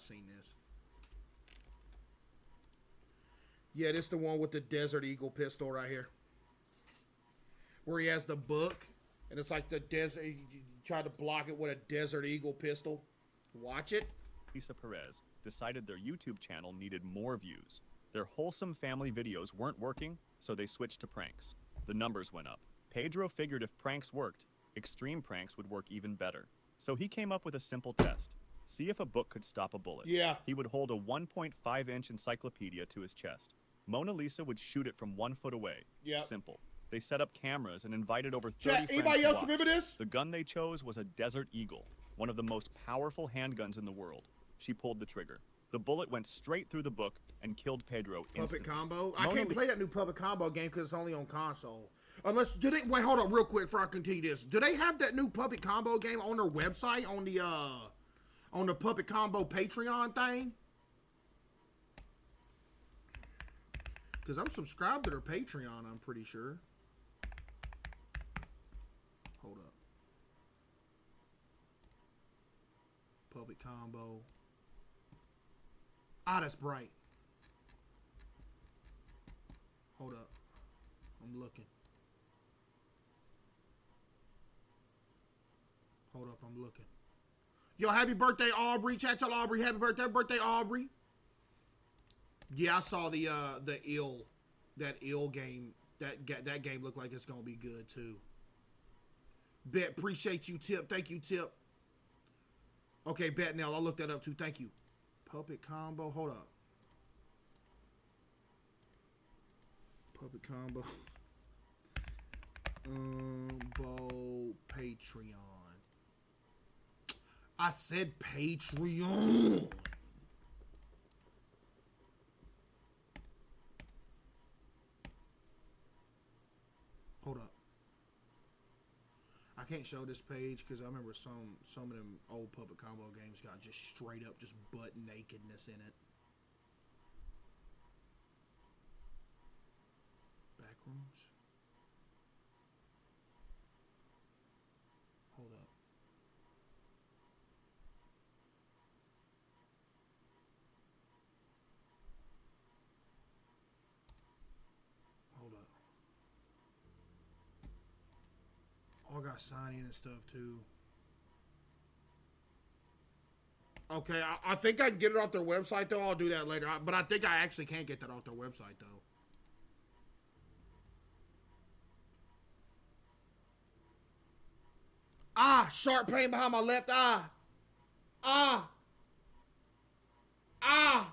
seen this. Yeah, this is the one with the Desert Eagle pistol right here. Where he has the book, and it's like the desert. You try to block it with a Desert Eagle pistol. Watch it. Lisa Perez decided their YouTube channel needed more views. Their wholesome family videos weren't working, so they switched to pranks. The numbers went up. Pedro figured if pranks worked, extreme pranks would work even better. So he came up with a simple test. See if a book could stop a bullet. Yeah. He would hold a 1.5-inch encyclopedia to his chest. Mona Lisa would shoot it from 1 foot away. Yeah. Simple. They set up cameras and invited over 30 friends anybody to else watch. remember this? The gun they chose was a Desert Eagle, one of the most powerful handguns in the world. She pulled the trigger. The bullet went straight through the book and killed Pedro instantly. Puppet Combo? I can't play that new Puppet Combo game because it's only on console. Unless, do they, wait, hold on real quick before I continue this. Do they have that new Puppet Combo game on their website, on the Puppet Combo Patreon thing? Because I'm subscribed to their Patreon, I'm pretty sure. Hold up. Puppet Combo. Ah, that's bright. Hold up. I'm looking. Hold up, I'm looking. Yo, happy birthday, Aubrey. Chat, tell Aubrey happy birthday, Aubrey. Yeah, I saw the ill game. That game looked like it's gonna be good too. Bet, appreciate you, Tip. Thank you, Tip. Okay, bet now. I'll look that up too. Thank you. Puppet Combo. Hold up. Puppet Combo. Patreon. I said Patreon. Hold up. I can't show this page because I remember some of them old Puppet Combo games got just straight up just butt nakedness in it. Backrooms. Hold up. Hold up. Oh, I got sign in and stuff too. Okay, I think I can get it off their website though. I'll do that later. But I think I actually can't get that off their website though. Ah, sharp pain behind my left eye. Ah. Ah.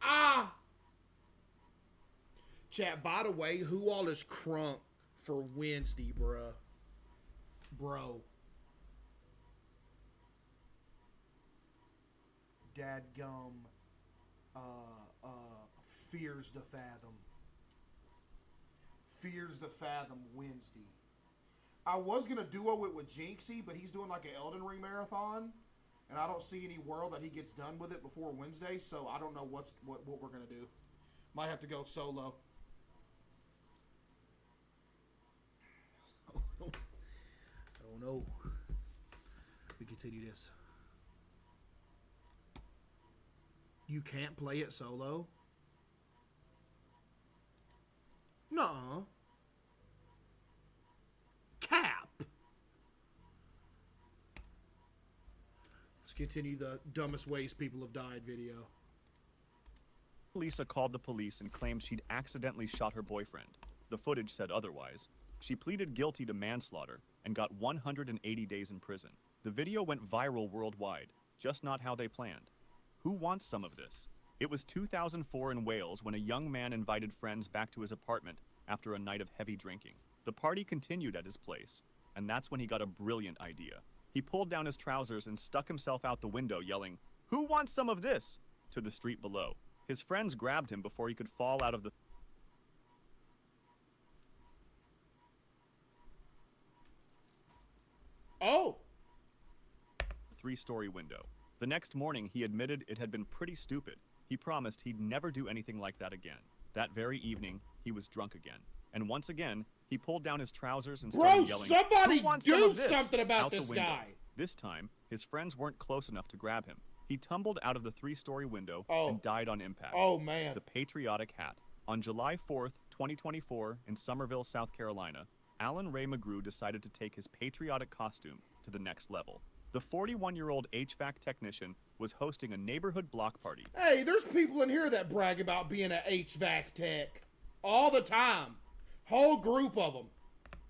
Ah. Chat, by the way, who all is crunk for Wednesday, bruh? Bro. Dadgum. Fears to Fathom. Fears to Fathom Wednesday. I was going to duo it with Jinxie, but he's doing like an Elden Ring marathon. And I don't see any world that he gets done with it before Wednesday, so I don't know what we're going to do. Might have to go solo. I don't know. We continue this. You can't play it solo? Nuh-uh. Cap. Let's continue the dumbest ways people have died video. Lisa called the police and claimed she'd accidentally shot her boyfriend. The footage said otherwise. She pleaded guilty to manslaughter and got 180 days in prison. The video went viral worldwide, just not how they planned. Who wants some of this? It was 2004 in Wales when a young man invited friends back to his apartment after a night of heavy drinking. The party continued at his place, and that's when he got a brilliant idea. He pulled down his trousers and stuck himself out the window, yelling, "Who wants some of this?" to the street below. His friends grabbed him before he could fall out of the three-story window. The next morning, he admitted it had been pretty stupid. He promised he'd never do anything like that again. That very evening, he was drunk again. And once again, he pulled down his trousers and started yelling, somebody "Who wants do some of this?" something about out the this window. guy. This time, his friends weren't close enough to grab him. He tumbled out of the 3-story window and died on impact. Oh, man. The patriotic hat. On July 4th, 2024, in Summerville, South Carolina, Alan Ray McGrew decided to take his patriotic costume to the next level. The 41-year-old HVAC technician was hosting a neighborhood block party. Hey, there's people in here that brag about being an HVAC tech. All the time. Whole group of them.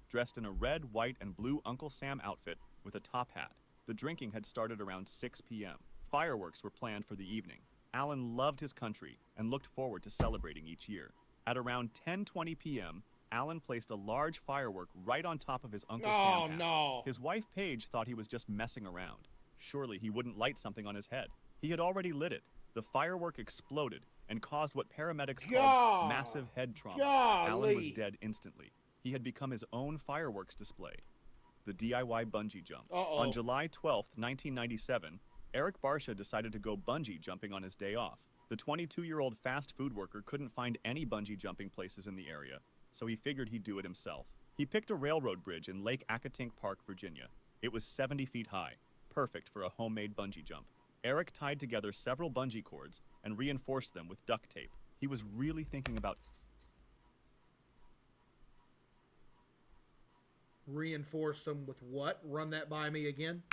Dressed in a red, white, and blue Uncle Sam outfit with a top hat. The drinking had started around 6 p.m. Fireworks were planned for the evening. Alan loved his country and looked forward to celebrating each year. At around 10:20 p.m., Alan placed a large firework right on top of his Uncle Sam hat. No. His wife Paige thought he was just messing around. Surely he wouldn't light something on his head. He had already lit it. The firework exploded and caused what paramedics called massive head trauma. Alan was dead instantly. He had become his own fireworks display. The DIY bungee jump. On July 12th, 1997, Eric Barsha decided to go bungee jumping on his day off. The 22-year-old fast food worker couldn't find any bungee jumping places in the area, so he figured he'd do it himself. He picked a railroad bridge in Lake Accotink Park, Virginia. It was 70 feet high, perfect for a homemade bungee jump. Eric tied together several bungee cords and reinforced them with duct tape. He was really thinking about... Reinforced them with what? Run that by me again.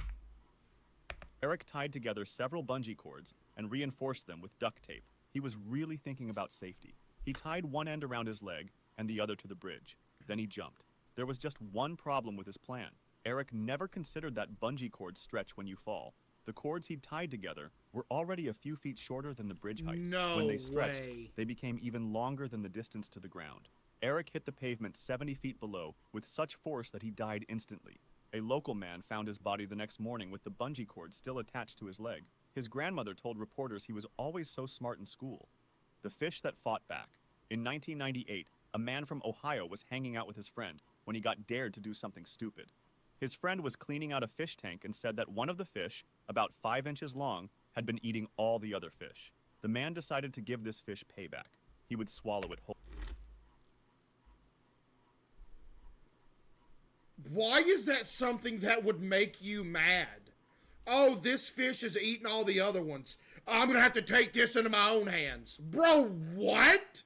Eric tied together several bungee cords and reinforced them with duct tape. He was really thinking about safety. He tied one end around his leg and the other to the bridge. Then he jumped. There was just one problem with his plan. Eric never considered that bungee cords stretch when you fall. The cords he'd tied together were already a few feet shorter than the bridge height. When they stretched, they became even longer than the distance to the ground. Eric hit the pavement 70 feet below with such force that he died instantly. A local man found his body the next morning with the bungee cord still attached to his leg. His grandmother told reporters he was always so smart in school. The fish that fought back. In 1998, a man from Ohio was hanging out with his friend when he got dared to do something stupid. His friend was cleaning out a fish tank and said that one of the fish, about 5 inches long, had been eating all the other fish. The man decided to give this fish payback. He would swallow it whole. Why is that something that would make you mad? Oh, this fish is eating all the other ones. I'm gonna have to take this into my own hands. Bro, what?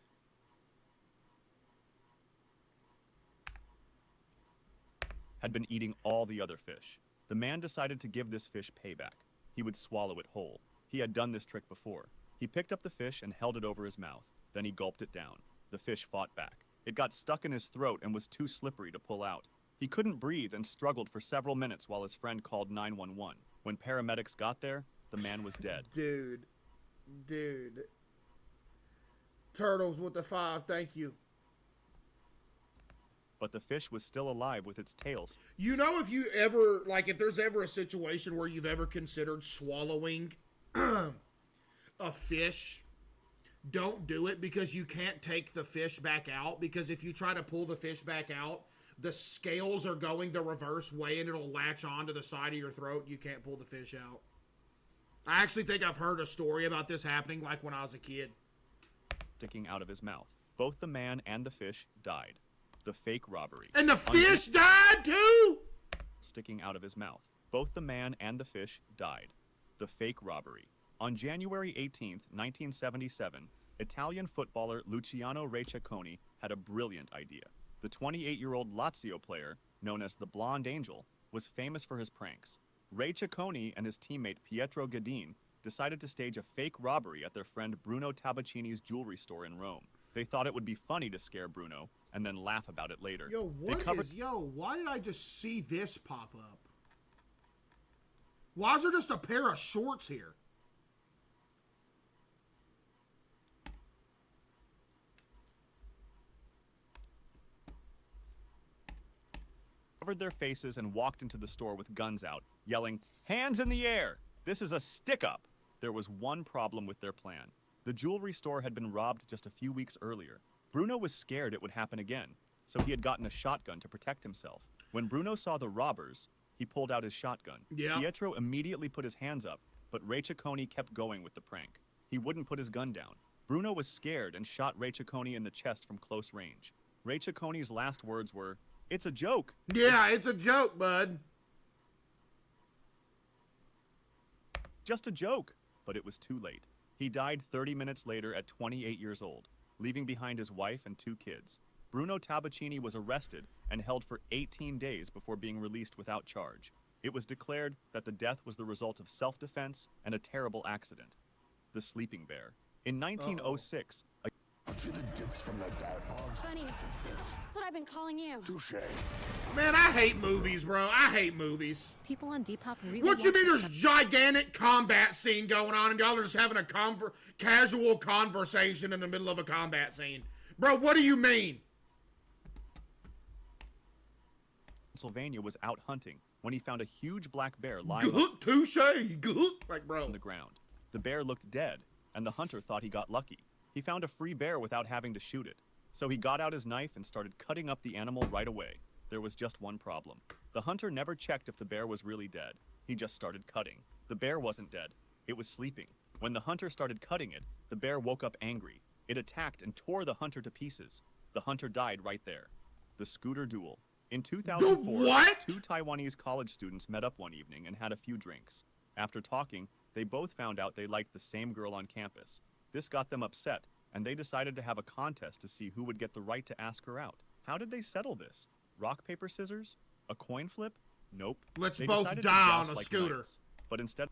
Had been eating all the other fish. The man decided to give this fish payback. He would swallow it whole. He had done this trick before. He picked up the fish and held it over his mouth. Then he gulped it down. The fish fought back. It got stuck in his throat and was too slippery to pull out. He couldn't breathe and struggled for several minutes while his friend called 911. When paramedics got there, the man was dead. Dude. Turtles with the 5, thank you. But the fish was still alive with its tail. You know, if you ever, like, if there's ever a situation where you've ever considered swallowing a fish, don't do it, because you can't take the fish back out, because if you try to pull the fish back out, the scales are going the reverse way and it'll latch onto the side of your throat and you can't pull the fish out. I actually think I've heard a story about this happening, like when I was a kid. Sticking out of his mouth. Both the man and the fish died. The fake robbery. And the fish died too? Sticking out of his mouth. Both the man and the fish died. The fake robbery. On January 18th, 1977, Italian footballer Luciano Recchiaconi had a brilliant idea. The 28-year-old Lazio player, known as the Blonde Angel, was famous for his pranks. Recchiaconi and his teammate Pietro Gadin decided to stage a fake robbery at their friend Bruno Tabacini's jewelry store in Rome. They thought it would be funny to scare Bruno and then laugh about it later. Yo, why did I just see this pop up? Why is there just a pair of shorts here? Covered their faces and walked into the store with guns out, yelling, "Hands in the air! This is a stick-up!" There was one problem with their plan. The jewelry store had been robbed just a few weeks earlier. Bruno was scared it would happen again, so he had gotten a shotgun to protect himself. When Bruno saw the robbers, he pulled out his shotgun. Yeah. Pietro immediately put his hands up, but Recchiaconi kept going with the prank. He wouldn't put his gun down. Bruno was scared and shot Recchiaconi in the chest from close range. Recchiaconi's last words were, "It's a joke." Yeah, it's a joke, bud. Just a joke. But it was too late. He died 30 minutes later at 28 years old, leaving behind his wife and 2 kids. Bruno Tabacchini was arrested and held for 18 days before being released without charge. It was declared that the death was the result of self-defense and a terrible accident. The sleeping bear. In 1906, To the dips from the dive bar. Funny. That's what I've been calling you. Touche. Man, I hate movies, bro. I hate movies. People on Depop really What you watch mean this there's stuff. gigantic combat scene going on and y'all are just having a casual conversation in the middle of a combat scene? Bro, what do you mean? Pennsylvania was out hunting when he found a huge black bear lying Good, touche, good. Like, bro. on the ground. The bear looked dead, and the hunter thought he got lucky. He found a free bear without having to shoot it. So he got out his knife and started cutting up the animal right away. There was just one problem. The hunter never checked if the bear was really dead. He just started cutting. The bear wasn't dead. It was sleeping. When the hunter started cutting it, the bear woke up angry. It attacked and tore the hunter to pieces. The hunter died right there. The scooter duel. In 2004, what? 2 Taiwanese college students met up one evening and had a few drinks. After talking, they both found out they liked the same girl on campus. This got them upset, and they decided to have a contest to see who would get the right to ask her out. How did they settle this? Rock, paper, scissors? A coin flip? Nope. Let's They both decided to die joust on a like scooter. knights. But instead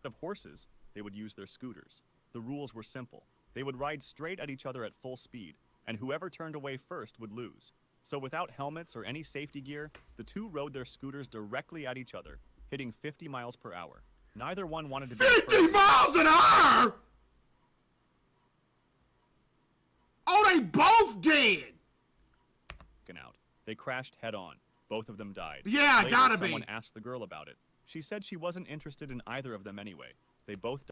of horses, they would use their scooters. The rules were simple. They would ride straight at each other at full speed, and whoever turned away first would lose. So without helmets or any safety gear, the two rode their scooters directly at each other, hitting 50 miles per hour. Neither one wanted to be the 50 first. miles an hour? Oh, they both did. Out. They crashed head-on. Both of them died. Yeah, Later, gotta be. someone asked the girl about it. She said she wasn't interested in either of them anyway. They both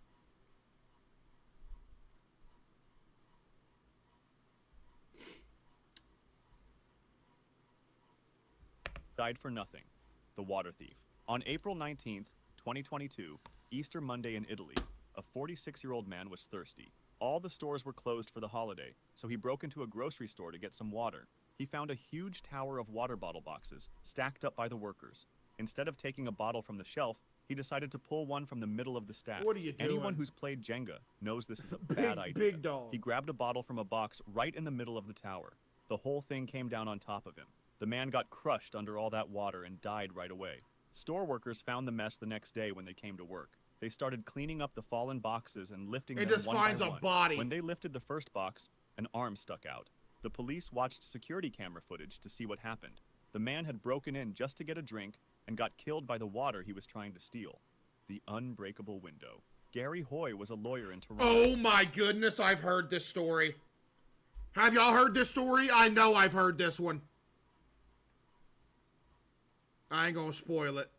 died for nothing. The water thief. On April 19th, 2022, Easter Monday in Italy, a 46-year-old man was thirsty. All the stores were closed for the holiday, so he broke into a grocery store to get some water. He found a huge tower of water bottle boxes stacked up by the workers. Instead of taking a bottle from the shelf, he decided to pull one from the middle of the stack. What are you doing? Anyone who's played Jenga knows this is a Big- bad idea. big dog. He grabbed a bottle from a box right in the middle of the tower. The whole thing came down on top of him. The man got crushed under all that water and died right away. Store workers found the mess the next day when they came to work. They started cleaning up the fallen boxes and lifting It them just one finds by a one. body. When they lifted the first box, an arm stuck out. The police watched security camera footage to see what happened. The man had broken in just to get a drink and got killed by the water he was trying to steal. The unbreakable window. Gary Hoy was a lawyer in Toronto. Oh my goodness, I've heard this story. Have y'all heard this story? I know I've heard this one. I ain't gonna spoil it.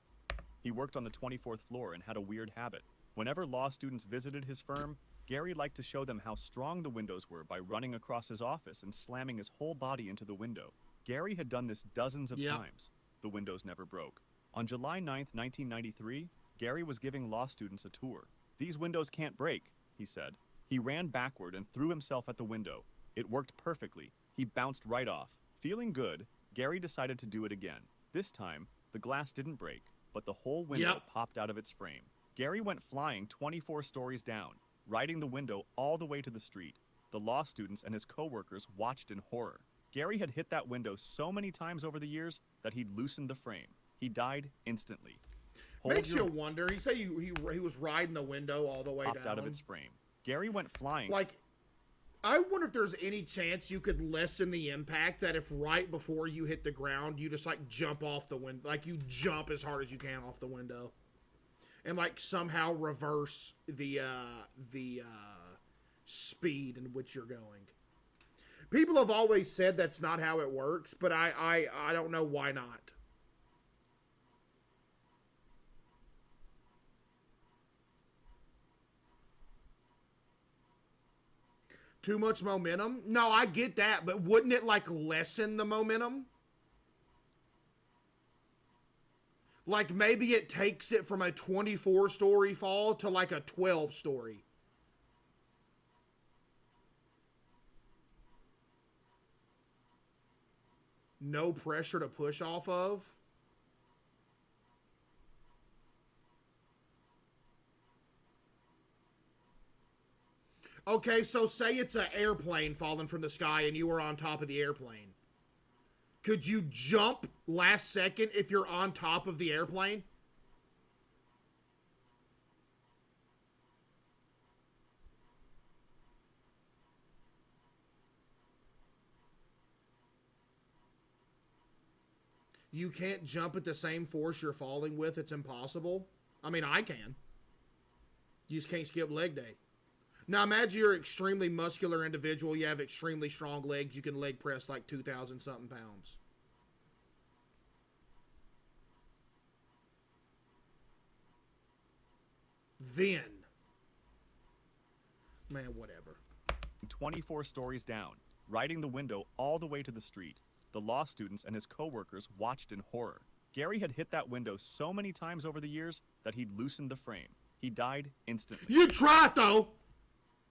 He worked on the 24th floor and had a weird habit. Whenever law students visited his firm, Gary liked to show them how strong the windows were by running across his office and slamming his whole body into the window. Gary had done this dozens of Yep. times. The windows never broke. On July 9th, 1993, Gary was giving law students a tour. "These windows can't break," he said. He ran backward and threw himself at the window. It worked perfectly. He bounced right off. Feeling good, Gary decided to do it again. This time, the glass didn't break, but the whole window Yep. popped out of its frame. Gary went flying 24 stories down, riding the window all the way to the street. The law students and his co-workers watched in horror. Gary had hit that window so many times over the years that he'd loosened the frame. He died instantly. Makes you wonder. He said he was riding the window all the way popped down. out of its frame. Gary went flying. Like, I wonder if there's any chance you could lessen the impact that if right before you hit the ground, you just like jump off the window, like you jump as hard as you can off the window, and like somehow reverse the speed in which you're going. People have always said that's not how it works, but I don't know why not. Too much momentum? No, I get that, but wouldn't it like lessen the momentum? Like maybe it takes it from a 24-story fall to like a 12-story. No pressure to push off of. Okay, so say it's an airplane falling from the sky and you were on top of the airplane. Could you jump last second if you're on top of the airplane? You can't jump at the same force you're falling with. It's impossible. I mean, I can. You just can't skip leg day. Now imagine you're an extremely muscular individual. You have extremely strong legs. You can leg press like 2,000 something pounds. Then, man, whatever. 24 stories down, riding the window all the way to the street. The law students and his co-workers watched in horror. Gary had hit that window so many times over the years that he'd loosened the frame. He died instantly. You'd try it, though.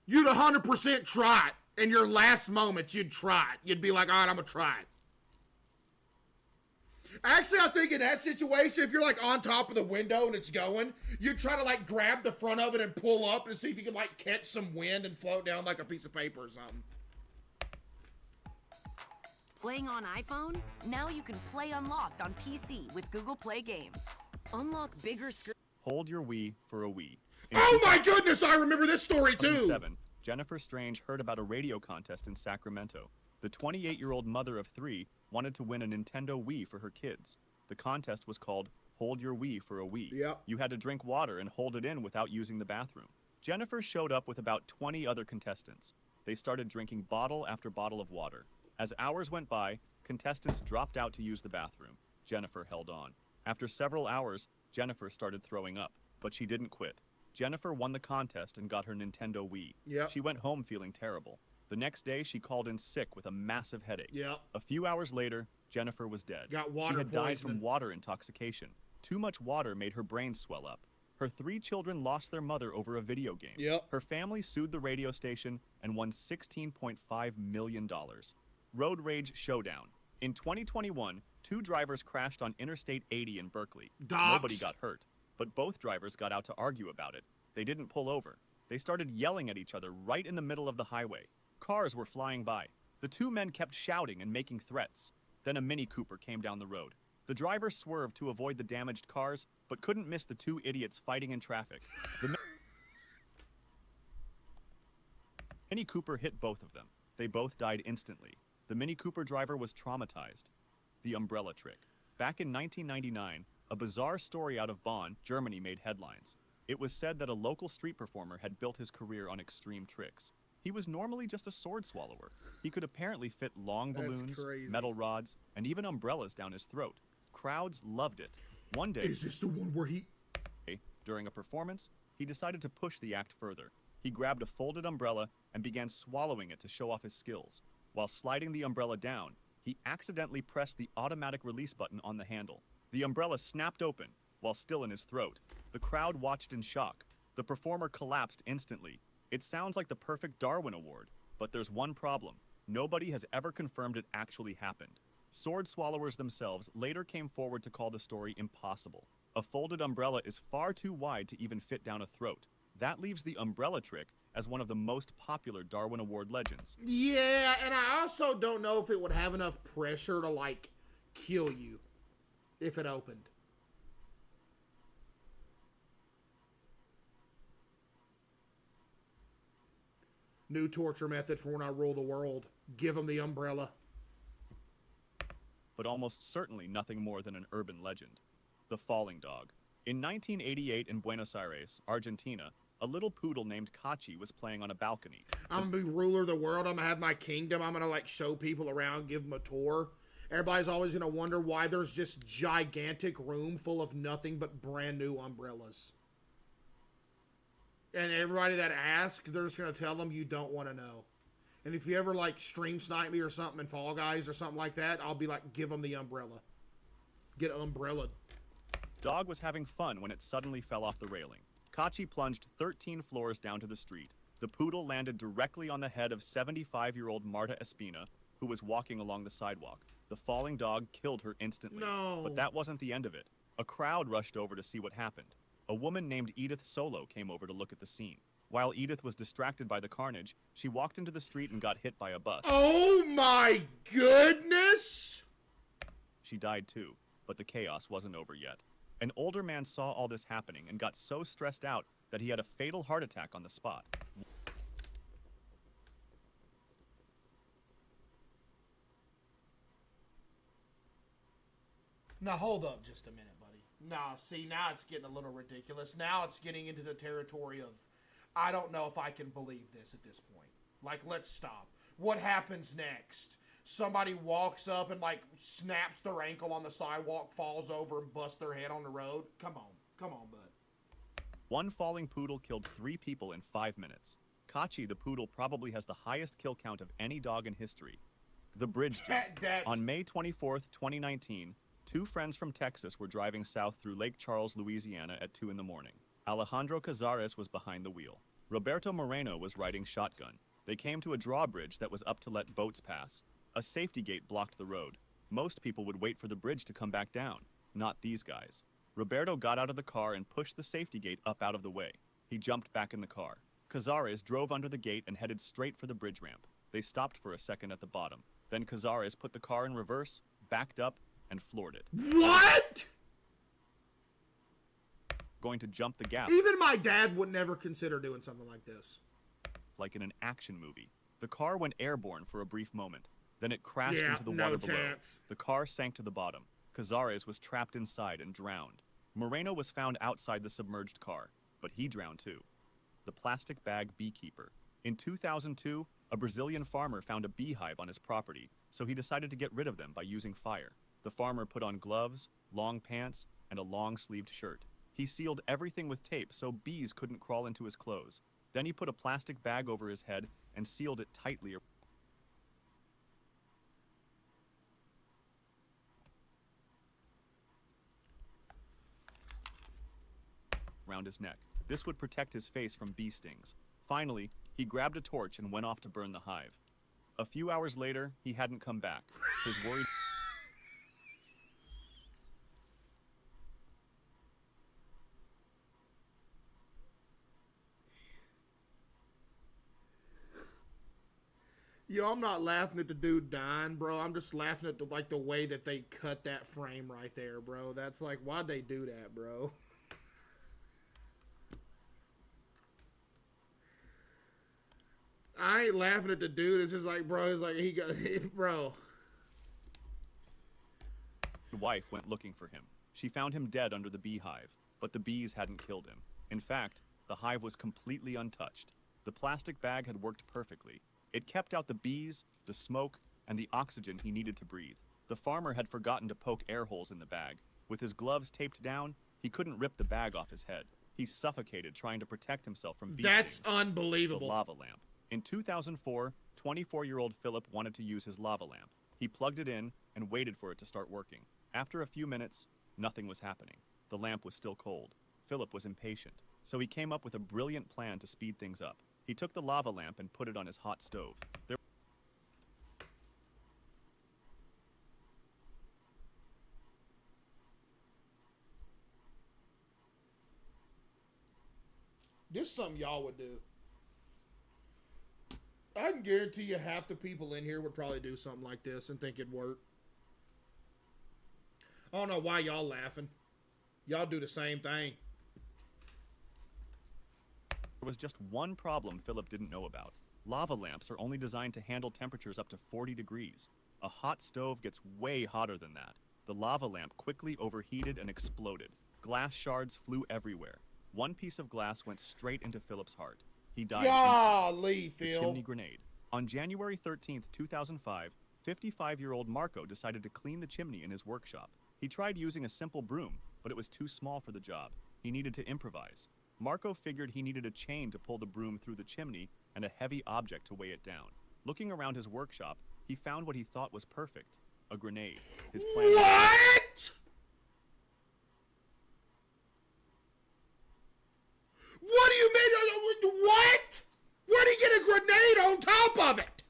You'd 100% try it. In your last moments, you'd try it. You'd be like, all right, I'm going to try it. Actually, I think in that situation, if you're like on top of the window and it's going, you'd try to like grab the front of it and pull up and see if you can like catch some wind and float down like a piece of paper or something. Playing on iPhone? Now you can play Unlocked on PC with Google Play Games. Unlock bigger screen. Hold your Wii for a Wii. In Oh my goodness, I remember this story too! 2007, Jennifer Strange heard about a radio contest in Sacramento. The 28-year-old mother of 3 wanted to win a Nintendo Wii for her kids. The contest was called Hold Your Wii for a Wii. Yep. You had to drink water and hold it in without using the bathroom. Jennifer showed up with about 20 other contestants. They started drinking bottle after bottle of water. As hours went by, contestants dropped out to use the bathroom. Jennifer held on. After several hours, Jennifer started throwing up, but she didn't quit. Jennifer won the contest and got her Nintendo Wii. Yep. She went home feeling terrible. The next day, she called in sick with a massive headache. Yep. A few hours later, Jennifer was dead. Got water She had died poisoning. from water intoxication. Too much water made her brain swell up. Her 3 children lost their mother over a video game. Yep. Her family sued the radio station and won $16.5 million. Road Rage Showdown. In 2021, 2 drivers crashed on Interstate 80 in Berkeley. Doxed. Nobody got hurt, but both drivers got out to argue about it. They didn't pull over. They started yelling at each other right in the middle of the highway. Cars were flying by. The 2 men kept shouting and making threats. Then a Mini Cooper came down the road. The driver swerved to avoid the damaged cars, but couldn't miss the 2 idiots fighting in traffic. The Mini Cooper hit both of them. They both died instantly. The Mini Cooper driver was traumatized. The umbrella trick. Back in 1999, a bizarre story out of Bonn, Germany made headlines. It was said that a local street performer had built his career on extreme tricks. He was normally just a sword swallower. He could apparently fit long That's balloons, crazy. metal rods, and even umbrellas down his throat. Crowds loved it. One day, Is this the one where he... during a performance, he decided to push the act further. He grabbed a folded umbrella and began swallowing it to show off his skills. While sliding the umbrella down, he accidentally pressed the automatic release button on the handle. The umbrella snapped open while still in his throat. The crowd watched in shock. The performer collapsed instantly. It sounds like the perfect Darwin Award, but there's one problem. Nobody has ever confirmed it actually happened. Sword swallowers themselves later came forward to call the story impossible. A folded umbrella is far too wide to even fit down a throat. That leaves the umbrella trick as one of the most popular Darwin Award legends. Yeah, and I also don't know if it would have enough pressure to, like, kill you if it opened. New torture method for when I rule the world. Give them the umbrella. But almost certainly nothing more than an urban legend. The falling dog. In 1988 in Buenos Aires, Argentina, a little poodle named Kachi was playing on a balcony. I'm gonna be ruler of the world. I'm gonna have my kingdom. I'm gonna like show people around, give them a tour. Everybody's always gonna wonder why there's just gigantic room full of nothing but brand new umbrellas. And everybody that asks, they're just gonna tell them you don't want to know. And if you ever like stream snipe me or something in Fall Guys or something like that, I'll be like, give them the umbrella. Get umbrellaed. Dog was having fun when it suddenly fell off the railing. Kachi plunged 13 floors down to the street. The poodle landed directly on the head of 75-year-old Marta Espina, who was walking along the sidewalk. The falling dog killed her instantly. No. But that wasn't the end of it. A crowd rushed over to see what happened. A woman named Edith Solo came over to look at the scene. While Edith was distracted by the carnage, she walked into the street and got hit by a bus. Oh my goodness! She died too, but the chaos wasn't over yet. An older man saw all this happening and got so stressed out that he had a fatal heart attack on the spot. Now hold up just a minute, buddy. Nah, see, now it's getting a little ridiculous. Now it's getting into the territory of, I don't know if I can believe this at this point. Like, let's stop. What happens next? Somebody walks up and, like, snaps their ankle on the sidewalk, falls over, and busts their head on the road? Come on, bud. One falling poodle killed 3 people in 5 minutes. Kachi the poodle probably has the highest kill count of any dog in history. The bridge jump. On May 24th, 2019, 2 friends from Texas were driving south through Lake Charles, Louisiana at 2 in the morning. Alejandro Cazares was behind the wheel. Roberto Moreno was riding shotgun. They came to a drawbridge that was up to let boats pass. A safety gate blocked the road. Most people would wait for the bridge to come back down. Not these guys. Roberto got out of the car and pushed the safety gate up out of the way. He jumped back in the car. Cazares drove under the gate and headed straight for the bridge ramp. They stopped for a second at the bottom. Then Cazares put the car in reverse, backed up, and floored it. What? Going to jump the gap. Even my dad would never consider doing something like this. Like in an action movie. The car went airborne for a brief moment. Then it crashed Yeah, into the no water below. chance. The car sank to the bottom. Cazares was trapped inside and drowned. Moreno was found outside the submerged car, but he drowned too. The plastic bag beekeeper. In 2002, a Brazilian farmer found a beehive on his property, so he decided to get rid of them by using fire. The farmer put on gloves, long pants, and a long-sleeved shirt. He sealed everything with tape so bees couldn't crawl into his clothes. Then he put a plastic bag over his head and sealed it tightly around his neck. This would protect his face from bee stings. Finally, he grabbed a torch and went off to burn the hive. A few hours later, he hadn't come back. His worried Yo, I'm not laughing at the dude dying, bro. I'm just laughing at the way that they cut that frame right there, bro. That's like, why'd they do that, bro? I ain't laughing at the dude. It's just like, bro, it's like he got, bro. wife went looking for him. She found him dead under the beehive, but the bees hadn't killed him. In fact, the hive was completely untouched. The plastic bag had worked perfectly. It kept out the bees, the smoke, and the oxygen he needed to breathe. The farmer had forgotten to poke air holes in the bag. With his gloves taped down, he couldn't rip the bag off his head. He suffocated trying to protect himself from bee That's stings. unbelievable. The lava lamp. In 2004, 24-year-old Philip wanted to use his lava lamp. He plugged it in and waited for it to start working. After a few minutes, nothing was happening. The lamp was still cold. Philip was impatient, so he came up with a brilliant plan to speed things up. He took the lava lamp and put it on his hot stove. This is something y'all would do. I can guarantee you half the people in here would probably do something like this and think it'd work. I don't know why y'all laughing. Y'all do the same thing. There was just one problem Philip didn't know about. Lava lamps are only designed to handle temperatures up to 40 degrees. A hot stove gets way hotter than that. The lava lamp quickly overheated and exploded. Glass shards flew everywhere. One piece of glass went straight into Philip's heart. He died Golly, instantly. Phil. The chimney grenade. On January 13th, 2005, 55-year-old Marco decided to clean the chimney in his workshop. He tried using a simple broom, but it was too small for the job. He needed to improvise. Marco figured he needed a chain to pull the broom through the chimney and a heavy object to weigh it down. Looking around his workshop, he found what he thought was perfect: a grenade. His plan What? What do you mean? What? Where'd he get a grenade on top of it?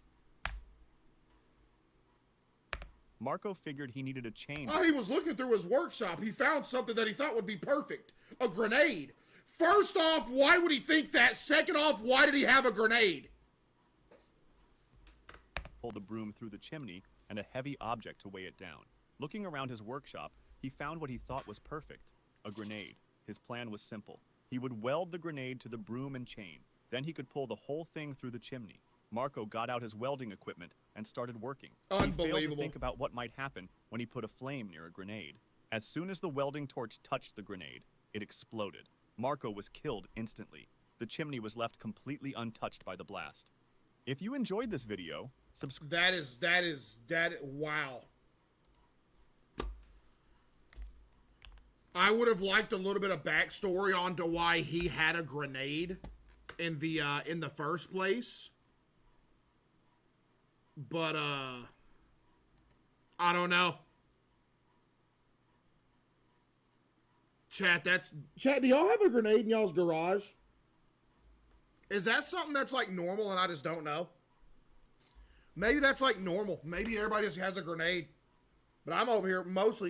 Marco figured he needed a chain. Oh, he was looking through his workshop. He found something that he thought would be perfect. A grenade. First off, why would he think that? Second off, why did he have a grenade? Pulled the broom through the chimney and a heavy object to weigh it down. Looking around his workshop, he found what he thought was perfect, a grenade. His plan was simple. He would weld the grenade to the broom and chain. Then he could pull the whole thing through the chimney. Marco got out his welding equipment and started working. He failed to Unbelievable. think about what might happen when he put a flame near a grenade. As soon as the welding torch touched the grenade, it exploded. Marco was killed instantly. The chimney was left completely untouched by the blast. If you enjoyed this video, subscribe. Wow. I would have liked a little bit of backstory onto why he had a grenade in the first place. But, I don't know. Chat, do y'all have a grenade in y'all's garage? Is that something that's like normal and I just don't know? Maybe that's like normal. Maybe everybody just has a grenade. But I'm over here mostly